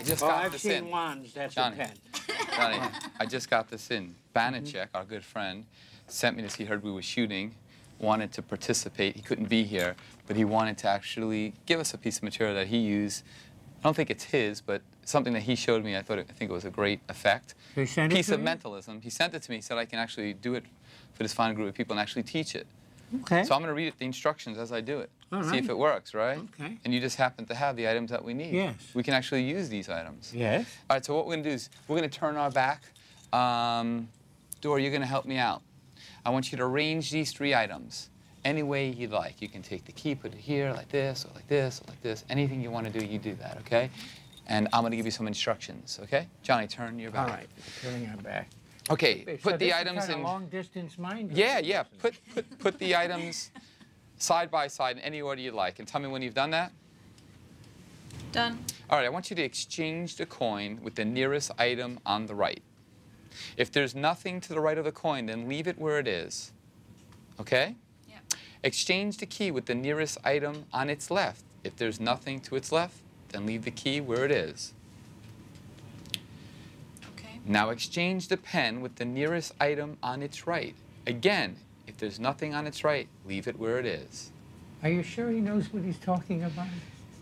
I just Oh, got I've this seen in. wands. That's Johnny. a pen. Johnny, I just got this in. Banachek, our good friend, sent me this. He heard we were shooting, wanted to participate. He couldn't be here, but he wanted to actually give us a piece of material that he used. I don't think it's his, but something that he showed me. I think it was a great effect. He sent it Piece to of you? mentalism. He sent it to me. He said I can actually do it for this fine group of people and actually teach it. Okay. So I'm going to read it, the instructions as I do it. All See right. if it works, right? Okay. And you just happen to have the items that we need. Yes. We can actually use these items. Yes. All right, so what we're going to do is we're going to turn our back. Dora, you're going to help me out. I want you to arrange these 3 items any way you'd like. You can take the key, put it here, like this, or like this, or like this. Anything you want to do, you do that, okay? And I'm going to give you some instructions, okay? Johnny, turn your back. All right. Turning our back. Okay, So put the this items is kind in. of long-distance mind. Yeah, yeah. Put the items side by side in any order you like. And tell me when you've done that. Done. All right, I want you to exchange the coin with the nearest item on the right. If there's nothing to the right of the coin, then leave it where it is. Okay? Yeah. Exchange the key with the nearest item on its left. If there's nothing to its left, then leave the key where it is. Okay. Now exchange the pen with the nearest item on its right. Again, if there's nothing on its right, leave it where it is. Are you sure he knows what he's talking about?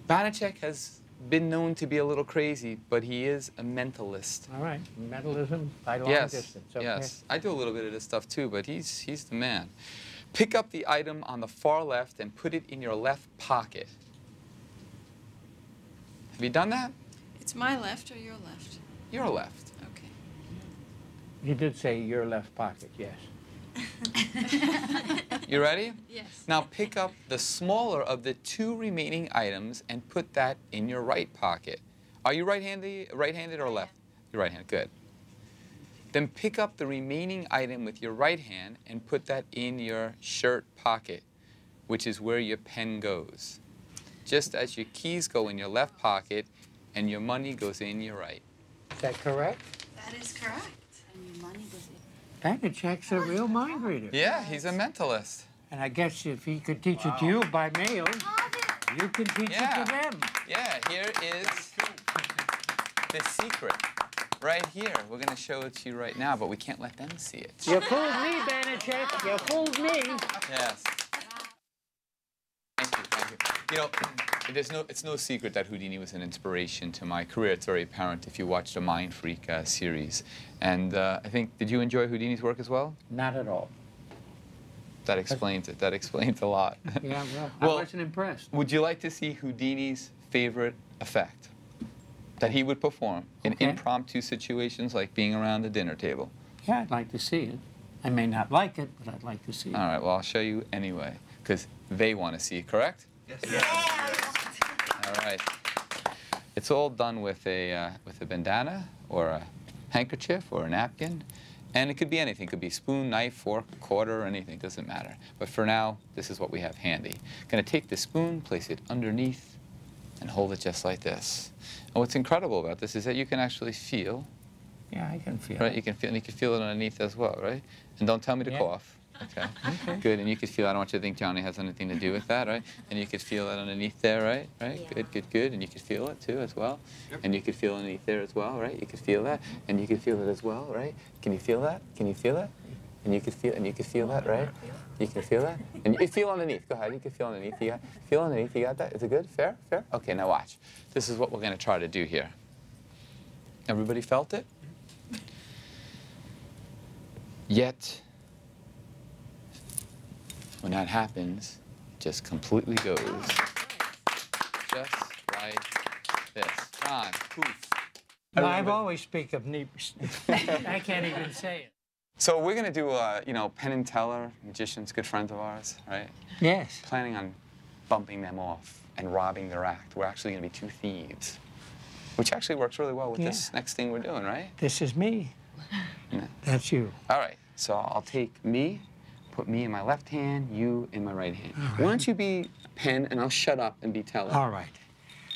Banachek has been known to be a little crazy, but he is a mentalist. All right. Mentalism by long Yes, distance. Okay. yes. I do a little bit of this stuff too, but he's the man. Pick up the item on the far left and put it in your left pocket. Have you done that? It's my left or your left? Your left. Okay. He did say your left pocket, yes. You ready? Yes. Now pick up the smaller of the 2 remaining items and put that in your right pocket. Are you right-handed or left? You're right-handed, good. Then pick up the remaining item with your right hand and put that in your shirt pocket, which is where your pen goes. Just as your keys go in your left pocket and your money goes in your right. Is that correct? That is correct. And your money goes in. Banachek's a real mind reader. Yeah, he's a mentalist. And I guess if he could teach it to you by mail, you can teach it to them. Yeah, here is the secret. Right here. We're going to show it to you right now, but we can't let them see it. You fooled me, Banachek. You fooled me. Yes. Thank you, thank you. You know, it's no secret that Houdini was an inspiration to my career. It's very apparent if you watch the Mind Freak series. And I think, did you enjoy Houdini's work as well? Not at all. That explains it. That explains a lot. Yeah, well, Well, I wasn't impressed. Would you like to see Houdini's favorite effect that he would perform in Okay. impromptu situations like being around the dinner table? Yeah, I'd like to see it. I may not like it, but I'd like to see it. All right, well, I'll show you anyway, because they want to see it, correct? Yes. All right. It's all done with a bandana or a handkerchief or a napkin. And it could be anything. It could be spoon, knife, fork, quarter, anything. It doesn't matter. But for now, this is what we have handy. Going to take the spoon, place it underneath, and hold it just like this. And what's incredible about this is that you can actually feel. Yeah, I can feel Right? it. You can feel, and you can feel it underneath as well, right? And don't tell me to Yeah. cough. Okay. Good. And you could feel. I don't want you to think Johnny has anything to do with that, right? And you could feel it underneath there, right? Right. Yeah. Good. Good. Good. And you could feel it too as well. And you could feel underneath there as well, right? You could feel that, and you could feel it as well, right? Can you feel that? Can you feel that? And you could feel, that, right? You can feel that, and you feel underneath. Go ahead. You can feel underneath. You got feel underneath. You got that? Is it good? Fair? Fair? Okay. Now watch. This is what we're going to try to do here. Everybody felt it? Yet, when that happens, it just completely goes. Just like this. John, poof. No, I've always speak of neeps. I can't even say it. So we're going to do, you know, Penn and Teller, magicians, good friends of ours, right? Yes. Planning on bumping them off and robbing their act. We're actually going to be 2 thieves, which actually works really well with this next thing we're doing, right? This is me. Yeah. That's you. All right, so I'll take me, put me in my left hand, you in my right hand. All right. Why don't you be Penn, and I'll shut up and be Teller. All right.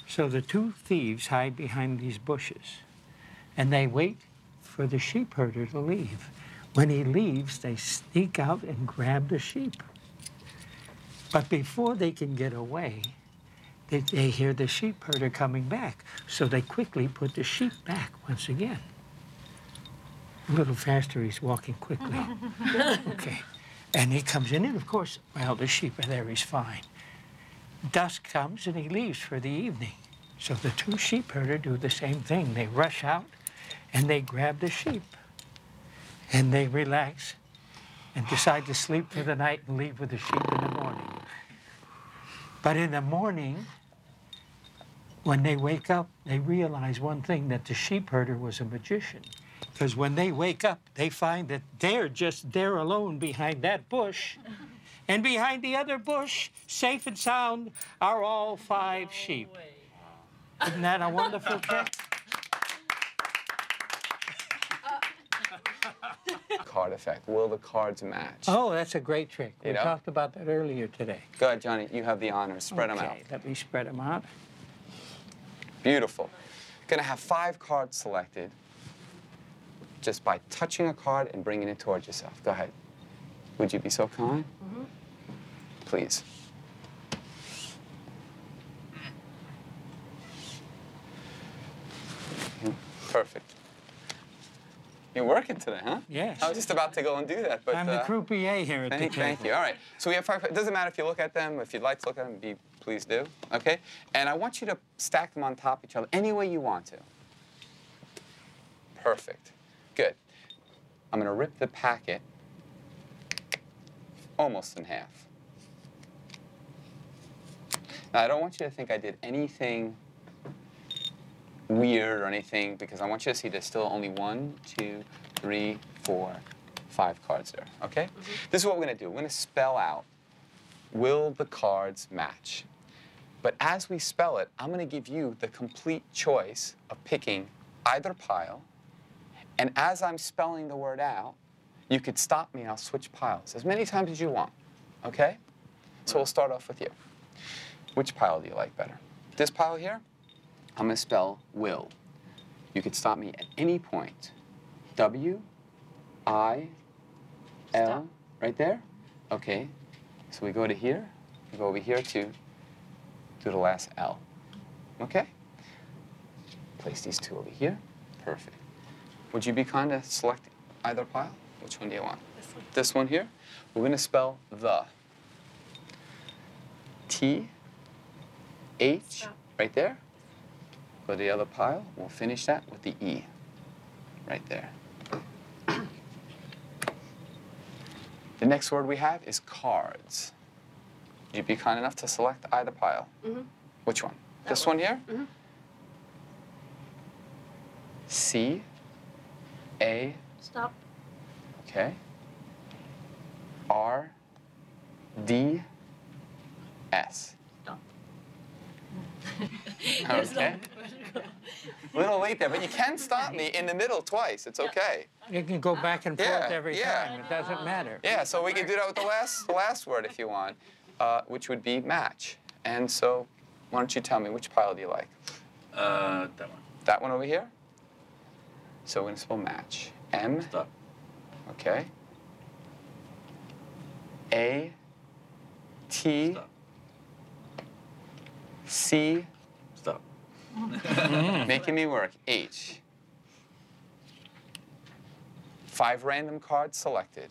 So the 2 thieves hide behind these bushes, and they wait for the sheep herder to leave. When he leaves, they sneak out and grab the sheep. But before they can get away, they hear the sheep herder coming back. So they quickly put the sheep back once again. A little faster, he's walking quickly. Okay. And he comes in, and of course, well, the sheep are there, he's fine. Dusk comes, and he leaves for the evening. So the two sheep herders do the same thing. They rush out, and they grab the sheep. And they relax and decide to sleep for the night and leave with the sheep in the morning. But in the morning, when they wake up, they realize one thing, that the sheep herder was a magician. Because when they wake up, they find that they're just there alone behind that bush. And behind the other bush, safe and sound, are all 5 sheep. Isn't that a wonderful trick? Card effect. Will the cards match? Oh, that's a great trick. We You know? talked about that earlier today. Go ahead, Johnny. You have the honors. Spread them out. Okay, let me spread them out. Beautiful. Going to have 5 cards selected just by touching a card and bringing it towards yourself. Go ahead. Would you be so kind? Mm-hmm. Please. Perfect. You're working today, huh? Yes. I was just about to go and do that, but... I'm the croupier here at the table. Thank you. All right. So we have 5. It doesn't matter if you look at them. If you'd like to look at them, please do. Okay? And I want you to stack them on top of each other any way you want to. Perfect. Good. I'm going to rip the packet almost in half. Now, I don't want you to think I did anything weird or anything, because I want you to see there's still only 1, 2, 3, 4, 5 cards there, okay? Mm-hmm. This is what we're going to do. We're going to spell out, will the cards match? But as we spell it, I'm going to give you the complete choice of picking either pile, and as I'm spelling the word out, you could stop me and I'll switch piles as many times as you want, okay? So we'll start off with you. Which pile do you like better? This pile here? I'm going to spell will. You could stop me at any point. W, I, L, Stop. right there? Okay. So we go to here. We go over here to do the last L. Okay? Place these 2 over here. Perfect. Would you be kind to select either pile? Which one do you want? This one. This one here? We're going to spell the. T, H, Stop. right there. Go to the other pile. We'll finish that with the E, right there. The next word we have is cards. Would you be kind enough to select either pile? Mm-hmm. Which one? That This one here? Mm-hmm. C, A, Stop. okay. R, D, S. Stop. Okay. A little late there, but you can stop me in the middle twice. It's okay. You can go back and forth Yeah, every yeah. time. It doesn't matter. Yeah, so we can do that with the last word if you want, which would be match. And so, why don't you tell me, which pile do you like? That one. That one over here? So we're going to spell match. M, Stop. okay. A, T, Stop. C, Stop. making me work, H. 5 random cards selected.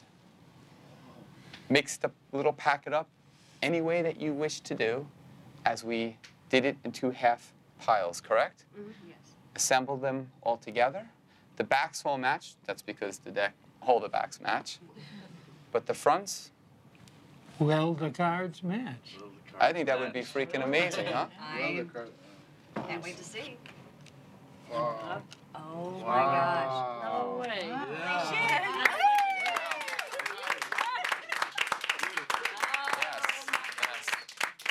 Mix the little packet up any way that you wish to do, as we did it in 2 half piles, correct? Mm-hmm. Yes. Assemble them all together. The backs will match. That's because all the backs match. But the fronts, Will the cards match? I think that would be freaking amazing, huh? I can't wait to see. Wow. Oh my gosh. No way. Yes.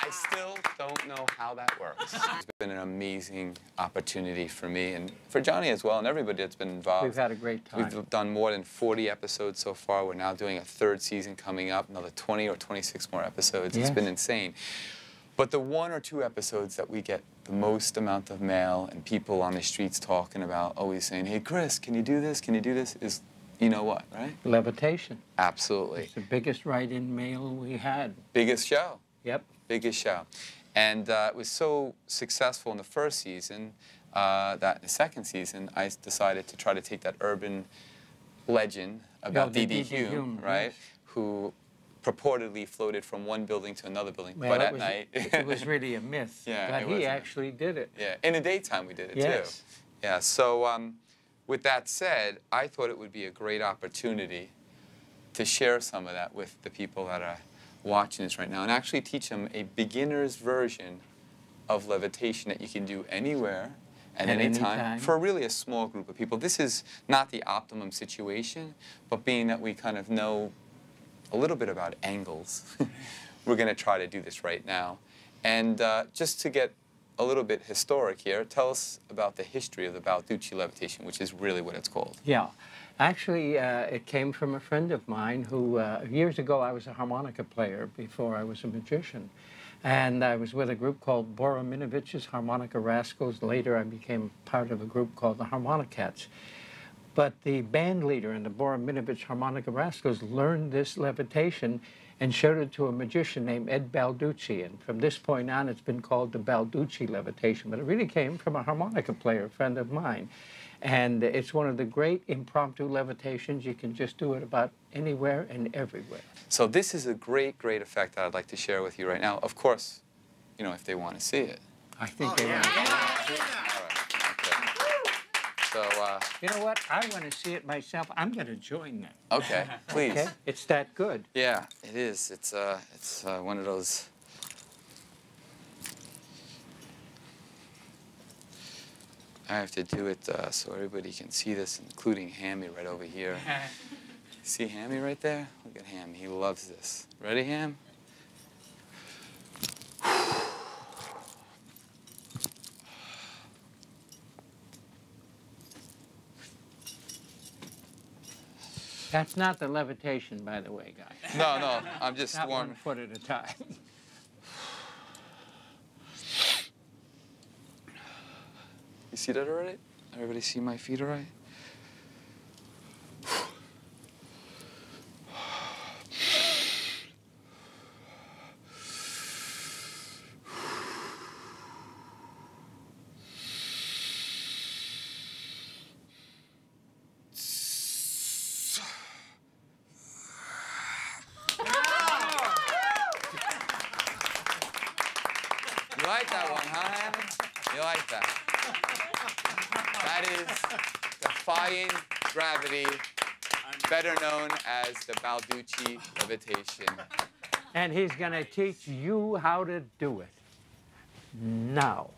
I still don't know how that works. It's been an amazing opportunity for me and for Johnny as well, and everybody that's been involved. We've had a great time. We've done more than 40 episodes so far. We're now doing a 3rd season coming up, another 20 or 26 more episodes. Yes. It's been insane. But the 1 or 2 episodes that we get the most amount of mail and people on the streets talking about, always saying, hey, Chris, can you do this? Can you do this? Is, you know what, right? Levitation. Absolutely. It's the biggest write-in mail we had. Biggest show. Yep. Biggest show. And it was so successful in the first season that in the second season, I decided to try to take that urban legend about D.D. Hume, right? Yes. Who purportedly floated from one building to another building, Well, but it at was, night. it was really a myth. Yeah, but it he was a myth. actually did it. Yeah, in the daytime we did it Yes. too. Yeah, so with that said, I thought it would be a great opportunity to share some of that with the people that are watching this right now and actually teach them a beginner's version of levitation that you can do anywhere at any time for really a small group of people. This is not the optimum situation, but being that we kind of know a little bit about angles, we're going to try to do this right now. And just to get a little bit historic here, tell us about the history of the Balducci levitation, which is really what it's called. Yeah. Actually, it came from a friend of mine who, years ago, I was a harmonica player before I was a magician. And I was with a group called Borominovich's Harmonica Rascals. Later, I became part of a group called the Harmonicats. But the band leader in the Borominovic Harmonica Rascals learned this levitation and showed it to a magician named Ed Balducci. And from this point on, it's been called the Balducci levitation. But it really came from a harmonica player, a friend of mine. And it's one of the great impromptu levitations. You can just do it about anywhere and everywhere. So this is a great, great effect that I'd like to share with you right now. Of course, you know, if they want to see it. I think they want to see it. All right, okay. So, You know what? I want to see it myself. I'm going to join them. okay, please. Okay? It's that good. Yeah, it is. It's one of those. I have to do it so everybody can see this, including Hammy right over here. See Hammy right there? Look at Ham. He loves this. Ready, Ham? That's not the levitation, by the way, guys. No, no, I'm just Not warm. 1 foot at a time. You see that already? Everybody see my feet all right? You like that one, huh, Hammy? You like that? That is defying gravity, better known as the Balducci levitation. And he's going to teach you how to do it now.